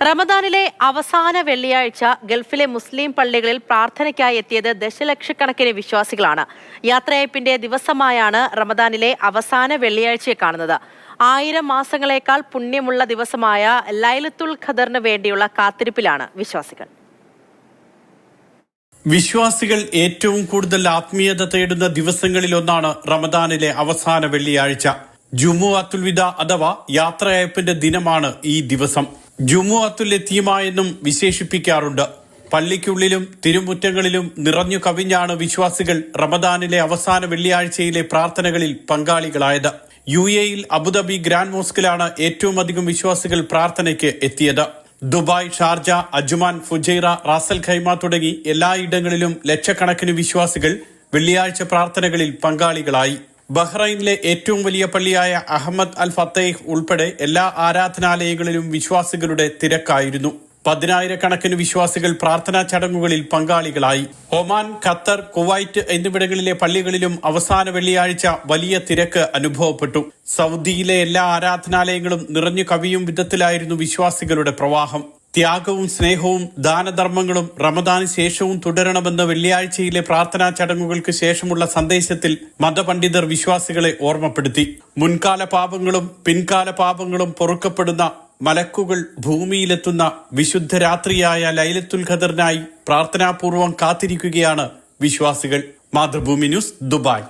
റമദാനിലെ അവസാന വെള്ളിയാഴ്ച ഗൾഫിലെ മുസ്ലിം പള്ളികളിൽ പ്രാർത്ഥനയ്ക്കായി എത്തിയത് ദശലക്ഷക്കണക്കിന് വിശ്വാസികളാണ്. യാത്രയയപ്പിന്റെ ദിവസമായാണ് റമദാനിലെ അവസാന വെള്ളിയാഴ്ചയെ കാണുന്നത്. 1000 മാസങ്ങളേക്കാൾ പുണ്യമുള്ള ദിവസമായ ലൈലത്തുൽ ഖദറിന് വേണ്ടിയുള്ള കാത്തിരിപ്പിലാണ് വിശ്വാസികൾ. വിശ്വാസികൾ ഏറ്റവും കൂടുതൽ ആത്മീയത തേടുന്ന ദിവസങ്ങളിലൊന്നാണ് റമദാനിലെ അവസാന വെള്ളിയാഴ്ച. ജുമുഅത്തുൽ വിദാ അഥവാ യാത്രയയപ്പിന്റെ ദിനമാണ് ഈ ദിവസം. ജുമുഅത്തുൽ യതീമ എന്നും വിശേഷിപ്പിക്കാറുണ്ട്. പള്ളിക്കുള്ളിലും തിരുമുറ്റങ്ങളിലും നിറഞ്ഞു കവിഞ്ഞാണ് വിശ്വാസികൾ റമദാനിലെ അവസാന വെള്ളിയാഴ്ചയിലെ പ്രാർത്ഥനകളിൽ പങ്കാളികളായത്. UAEയിൽ അബുദാബി ഗ്രാൻഡ് മോസ്കിലാണ് ഏറ്റവും അധികം വിശ്വാസികൾ പ്രാർത്ഥനയ്ക്ക് എത്തിയത്. Dubai, Sharjah, Ajman, Fujairah, Ras al Khaimah തുടങ്ങി എല്ലായിടങ്ങളിലും ലക്ഷക്കണക്കിന് വിശ്വാസികൾ വെള്ളിയാഴ്ച പ്രാർത്ഥനകളിൽ പങ്കാളികളായി. ബഹ്റൈനിലെ ഏറ്റവും വലിയ പള്ളിയായ അഹമ്മദ് അൽ ഫത്തേഹ് ഉൾപ്പെടെ എല്ലാ ആരാധനാലയങ്ങളിലും വിശ്വാസികളുടെ തിരക്കായിരുന്നു. 10,000-കണക്കിന് വിശ്വാസികൾ പ്രാർത്ഥനാ ചടങ്ങുകളിൽ പങ്കാളികളായി. ഒമാൻ, ഖത്തർ, കുവൈറ്റ് എന്നിവിടങ്ങളിലെ പള്ളികളിലും അവസാന വെള്ളിയാഴ്ച വലിയ തിരക്ക് അനുഭവപ്പെട്ടു. സൗദിയിലെ എല്ലാ ആരാധനാലയങ്ങളും നിറഞ്ഞു കവിയും വിധത്തിലായിരുന്നു വിശ്വാസികളുടെ പ്രവാഹം. ത്യാഗവും സ്നേഹവും ദാനധർമ്മങ്ങളും റമദാന് ശേഷവും തുടരണമെന്ന് വെള്ളിയാഴ്ചയിലെ പ്രാർത്ഥനാ ചടങ്ങുകൾക്ക് ശേഷമുള്ള സന്ദേശത്തിൽ മതപണ്ഡിതർ വിശ്വാസികളെ ഓർമ്മപ്പെടുത്തി. മുൻകാല പാപങ്ങളും പിൻകാല പാപങ്ങളും പൊറുക്കപ്പെടുന്ന മലക്കുകൾ ഭൂമിയിലെത്തുന്ന വിശുദ്ധ രാത്രിയായ ലൈലത്തുൽ ഖദറിനായി പ്രാർത്ഥനാപൂർവം കാത്തിരിക്കുകയാണ് വിശ്വാസികൾ. Mathrubhumi news, Dubai.